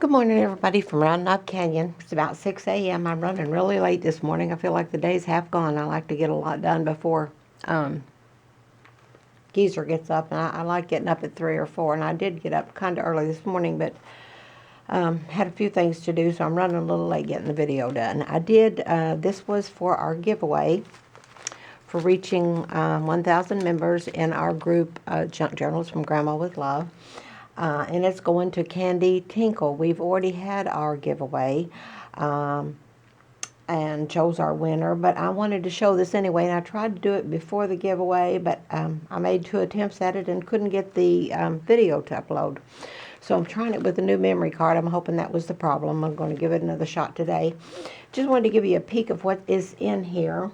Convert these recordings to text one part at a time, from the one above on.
Good morning, everybody from Round Knob Canyon. It's about 6 a.m. I'm running really late this morning. I feel like the day's half gone. I like to get a lot done before Geezer gets up, and I like getting up at 3 or 4, and I did get up kind of early this morning, but had a few things to do, so I'm running a little late getting the video done. This was for our giveaway for reaching 1,000 members in our group, Junk Journals from Grandma with Love. And it's going to Candy Tinkle. We've already had our giveaway and chose our winner, but I wanted to show this anyway, and I tried to do it before the giveaway, but I made 2 attempts at it and couldn't get the video to upload. So I'm trying it with a new memory card. I'm hoping that was the problem. I'm going to give it another shot today. Just wanted to give you a peek of what is in here.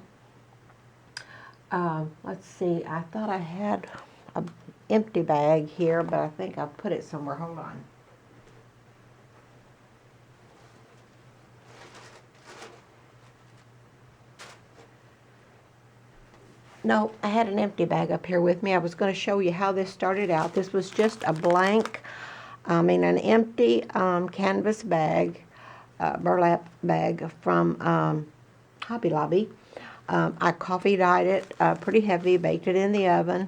Let's see, I thought I had a empty bag here, but I think I put it somewhere. Hold on. No, I had an empty bag up here with me. I was going to show you how this started out. This was just a blank, an empty canvas bag, burlap bag from Hobby Lobby. I coffee dyed it pretty heavy, baked it in the oven.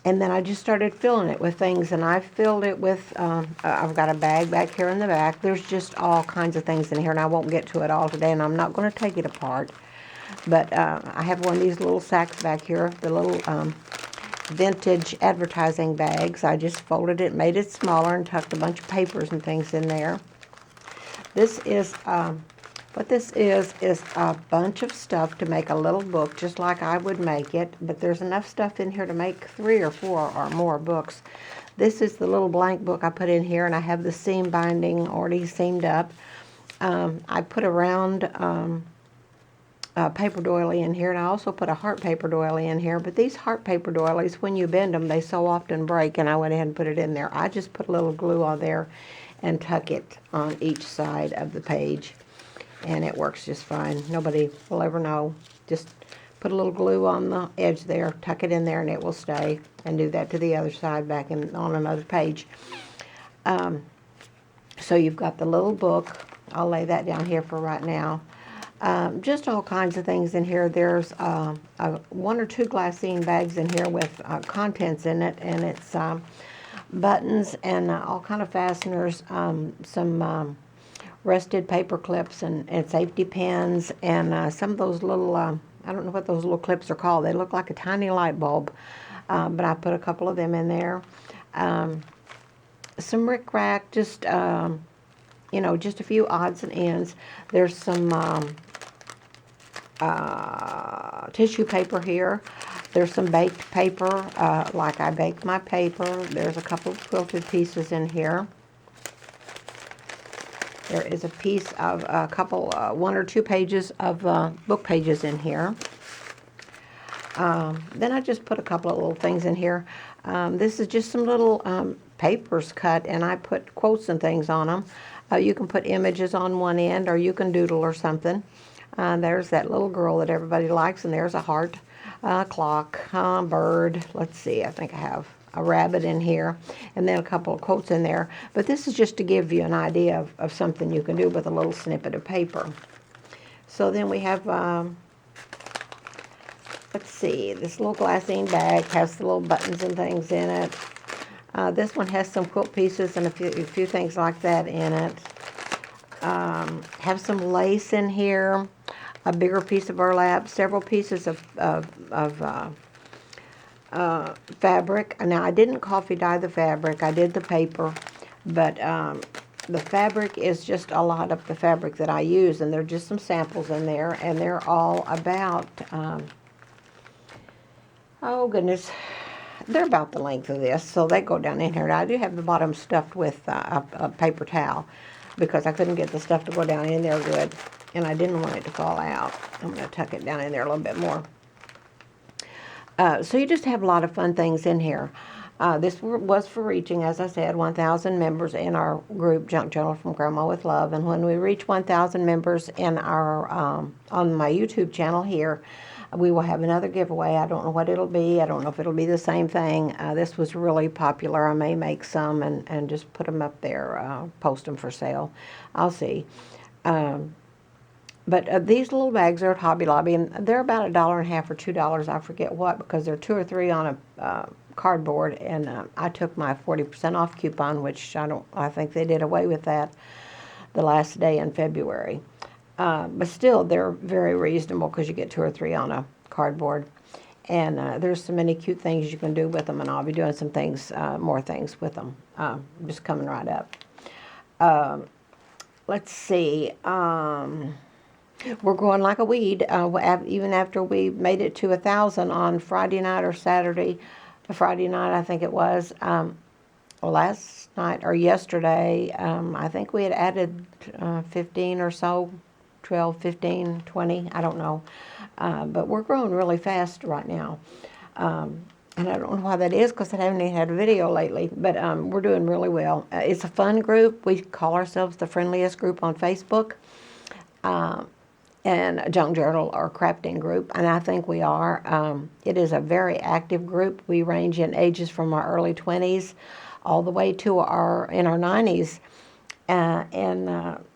And then I just started filling it with things, and I filled it with, I've got a bag back here in the back. There's just all kinds of things in here, and I won't get to it all today, and I'm not going to take it apart. But I have one of these little sacks back here, the little vintage advertising bags. I just folded it, made it smaller, and tucked a bunch of papers and things in there. This is... What this is a bunch of stuff to make a little book, just like I would make it, but there's enough stuff in here to make 3 or 4 or more books. This is the little blank book I put in here, and I have the seam binding already seamed up. I put a round paper doily in here, and I also put a heart paper doily in here, but these heart paper doilies, when you bend them, they so often break, and I went ahead and put it in there. I just put a little glue on there and tuck it on each side of the page. And it works just fine. Nobody will ever know. Just put a little glue on the edge there, tuck it in there, and it will stay. And do that to the other side back on another page. So you've got the little book. I'll lay that down here for right now. Just all kinds of things in here. There's 1 or 2 glassine bags in here with contents in it, and it's buttons and all kind of fasteners, some rusted paper clips and safety pins, and some of those little, I don't know what those little clips are called. They look like a tiny light bulb, but I put a couple of them in there. Some rickrack, just a few odds and ends. There's some tissue paper here. There's some baked paper, like I baked my paper. There's a couple of quilted pieces in here. There is a piece of a couple, 1 or 2 pages of book pages in here. Then I just put a couple of little things in here. This is just some little papers cut, and I put quotes and things on them. You can put images on one end, or you can doodle or something. There's that little girl that everybody likes, and there's a heart, clock, bird. Let's see, I think I have a rabbit in here, and then a couple of quotes in there. But this is just to give you an idea of something you can do with a little snippet of paper. So then we have, let's see, this little glassine bag has the little buttons and things in it. This one has some quilt pieces and a few things like that in it. Have some lace in here, a bigger piece of burlap, several pieces of fabric. Now, I didn't coffee dye the fabric. I did the paper, but the fabric is just a lot of the fabric that I use, and there are just some samples in there, and they're all about, oh goodness, they're about the length of this, so they go down in here. Now, I do have the bottom stuffed with a paper towel because I couldn't get the stuff to go down in there good, and I didn't want it to fall out. I'm going to tuck it down in there a little bit more. So you just have a lot of fun things in here. This was for reaching, as I said, 1,000 members in our group, Junk Journal from Grandma with Love. And when we reach 1,000 members in our on my YouTube channel here, We will have another giveaway. I don't know what it'll be. I don't know if it'll be the same thing. This was really popular. I may make some and just put them up there, post them for sale. I'll see. But these little bags are at Hobby Lobby, and they're about $1.50 or $2. I forget what, because they're 2 or 3 on a cardboard. And I took my 40% off coupon, which I think they did away with that the last day in February. But still, they're very reasonable because you get 2 or 3 on a cardboard. And there's so many cute things you can do with them, and I'll be doing some things, more things with them, just coming right up. Let's see. We're growing like a weed, even after we made it to 1,000 on Friday night or Saturday. Friday night, I think it was. Last night or yesterday, I think we had added 15 or so, 12, 15, 20, I don't know. But we're growing really fast right now. And I don't know why that is, because I haven't even had a video lately. But we're doing really well. It's a fun group. We call ourselves the friendliest group on Facebook. And a junk journal or crafting group, and I think we are. It is a very active group. We range in ages from our early 20s all the way to our 90s.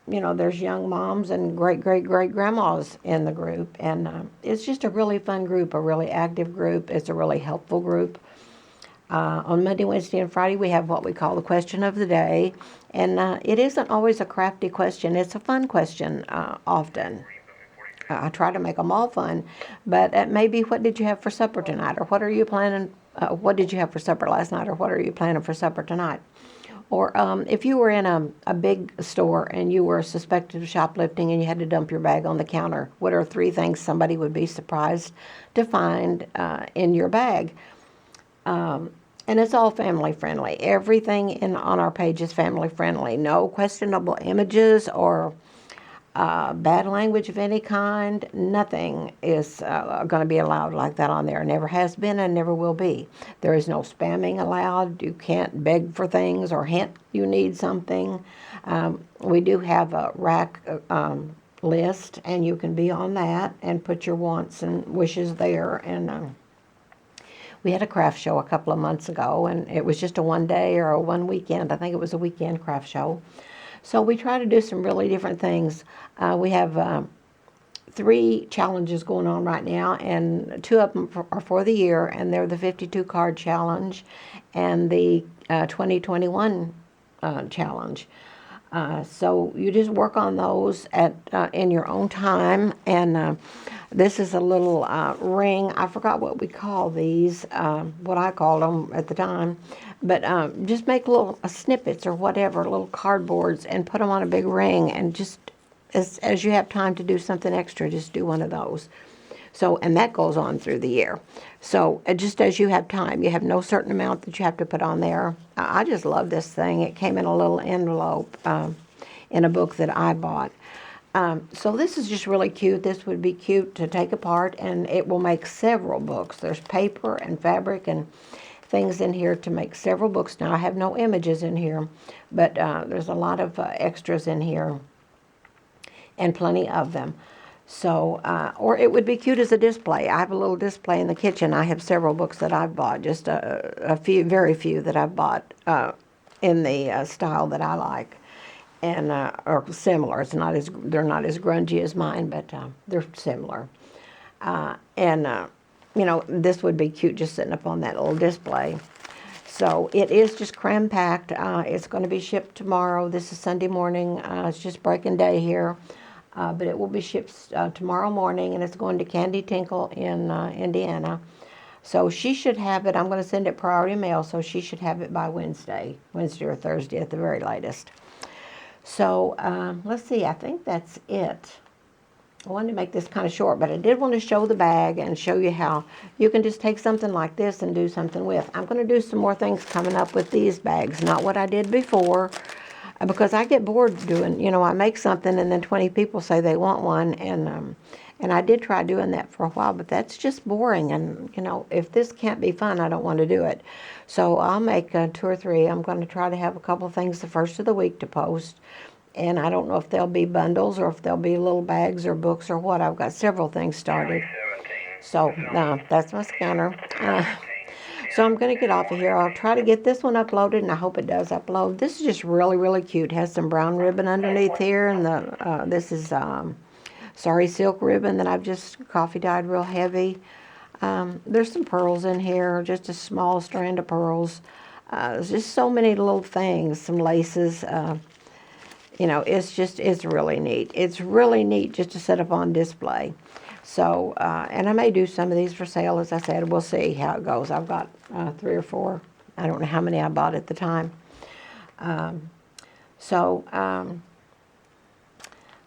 You know, there's young moms and great-great-great-grandmas in the group. And it's just a really fun group, a really active group. It's a really helpful group. On Monday, Wednesday, and Friday, we have what we call the question of the day. And it isn't always a crafty question. It's a fun question often. I try to make them all fun, but it may be, what did you have for supper tonight? Or what are you planning, what did you have for supper last night? Or what are you planning for supper tonight? Or if you were in a big store and you were suspected of shoplifting and you had to dump your bag on the counter, what are 3 things somebody would be surprised to find in your bag? And it's all family friendly. Everything on our page is family friendly. No questionable images or bad language of any kind. Nothing is going to be allowed like that on there. Never has been and never will be. There is no spamming allowed. You can't beg for things or hint you need something. We do have a rack list, and you can be on that and put your wants and wishes there. And we had a craft show a couple of months ago, and it was just a one day or a one weekend. I think it was a weekend craft show. So we try to do some really different things. We have 3 challenges going on right now, and 2 of them are for the year, and they're the 52 card challenge and the 2021 challenge. So you just work on those in your own time. And this is a little ring. I forgot what we call these, what I called them at the time. But just make little snippets or whatever, little cardboards, and put them on a big ring. And just as you have time to do something extra, just do one of those. So, and that goes on through the year. So just as you have time, you have no certain amount that you have to put on there. I just love this thing. It came in a little envelope in a book that I bought. So this is just really cute. This would be cute to take apart, and it will make several books. There's paper and fabric and things in here to make several books. Now, I have no images in here, but there's a lot of extras in here, and plenty of them. So, or it would be cute as a display. I have a little display in the kitchen. I have several books that I've bought, just a few, very few that I've bought in the style that I like, and or similar. They're not as grungy as mine, but they're similar. You know, this would be cute just sitting up on that little display. So it is just cram-packed. It's going to be shipped tomorrow. This is Sunday morning. It's just breaking day here. But it will be shipped tomorrow morning, and it's going to Candy Tinkle in Indiana. So she should have it. I'm going to send it priority mail, so she should have it by Wednesday or Thursday at the very latest. So let's see. I think that's it. I wanted to make this kind of short, but I did want to show the bag and show you how you can just take something like this and do something with. I'm going to do some more things coming up with these bags, not what I did before. Because I get bored doing, you know, I make something and then 20 people say they want one, and I did try doing that for a while, but that's just boring. And you know, if this can't be fun, I don't want to do it. So I'll make 2 or 3. I'm going to try to have a couple of things the first of the week to post, and I don't know if they'll be bundles or if they'll be little bags or books or what. I've got several things started. So that's my scanner. So I'm going to get off of here. I'll try to get this one uploaded, and I hope it does upload. This is just really, really cute. It has some brown ribbon underneath here, and this is sorry silk ribbon that I've just coffee dyed real heavy. There's some pearls in here, just a small strand of pearls. There's just so many little things, some laces. It's really neat. It's really neat just to set up on display. So, and I may do some of these for sale, as I said. We'll see how it goes. I've got 3 or 4. I don't know how many I bought at the time.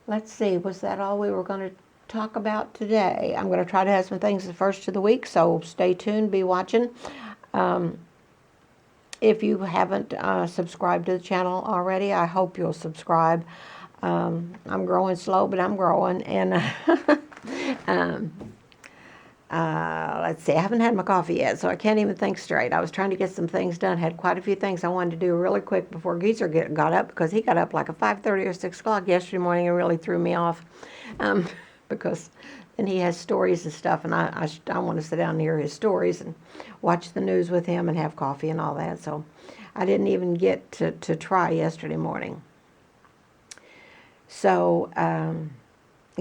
Let's see. Was that all we were going to talk about today? I'm going to try to have some things the first of the week, so stay tuned. Be watching. If you haven't subscribed to the channel already, I hope you'll subscribe. I'm growing slow, but I'm growing. And let's see, I haven't had my coffee yet, so I can't even think straight. I was trying to get some things done. Had quite a few things I wanted to do really quick before Geezer got up, because he got up like at 5:30 or 6 o'clock yesterday morning and really threw me off. Because then he has stories and stuff, and I want to sit down and hear his stories and watch the news with him and have coffee and all that. So I didn't even get to try yesterday morning. So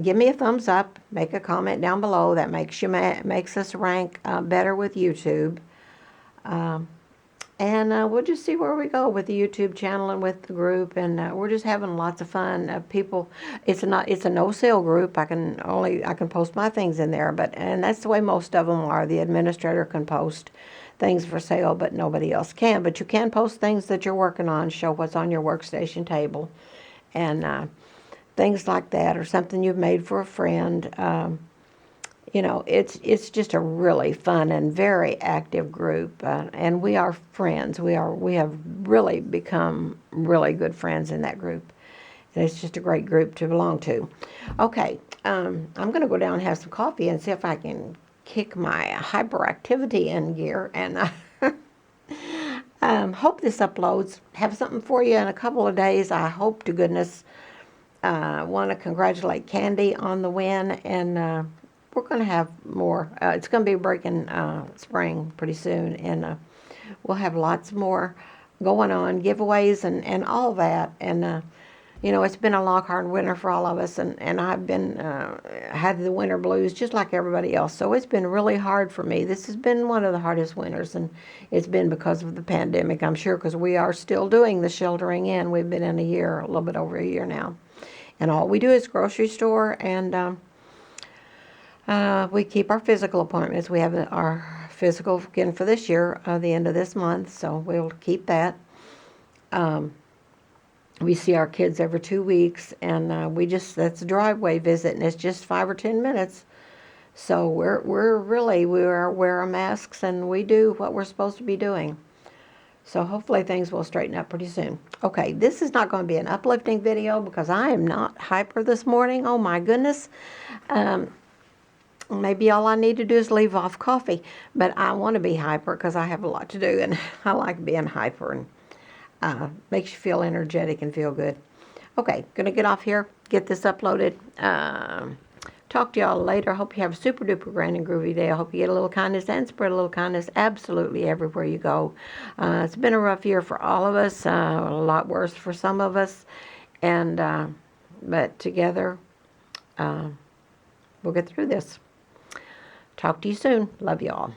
give me a thumbs up, make a comment down below. That makes us rank better with YouTube. And we'll just see where we go with the YouTube channel and with the group, and we're just having lots of fun. People, it's a no sale group. I can post my things in there, and that's the way most of them are. The administrator can post things for sale, but nobody else can. But you can post things that you're working on, show what's on your workstation table, and things like that, or something you've made for a friend. It's just a really fun and very active group, and we are friends. We have really become really good friends in that group, and it's just a great group to belong to. Okay, I'm going to go down and have some coffee and see if I can kick my hyperactivity in gear, and hope this uploads. Have something for you in a couple of days. I hope to goodness. Want to congratulate Candy on the win, and we're going to have more. It's going to be breaking spring pretty soon, and we'll have lots more going on, giveaways and all that. And it's been a long, hard winter for all of us, and I've been had the winter blues just like everybody else. So it's been really hard for me. This has been one of the hardest winters, and it's been because of the pandemic, I'm sure, because we are still doing the sheltering in. We've been in a little bit over a year now. And all we do is grocery store, and we keep our physical appointments. We have our physical again for this year, the end of this month, so we'll keep that. We see our kids every 2 weeks, and that's a driveway visit, and it's just 5 or 10 minutes. So we wear our masks, and we do what we're supposed to be doing. So hopefully things will straighten up pretty soon. Okay, this is not going to be an uplifting video because I am not hyper this morning. Oh my goodness. Maybe all I need to do is leave off coffee. But I want to be hyper because I have a lot to do, and I like being hyper, and makes you feel energetic and feel good. Okay, going to get off here, get this uploaded. Talk to y'all later. I hope you have a super duper grand and groovy day. I hope you get a little kindness and spread a little kindness absolutely everywhere you go. It's been a rough year for all of us, a lot worse for some of us, and but together we'll get through this. Talk to you soon. Love y'all.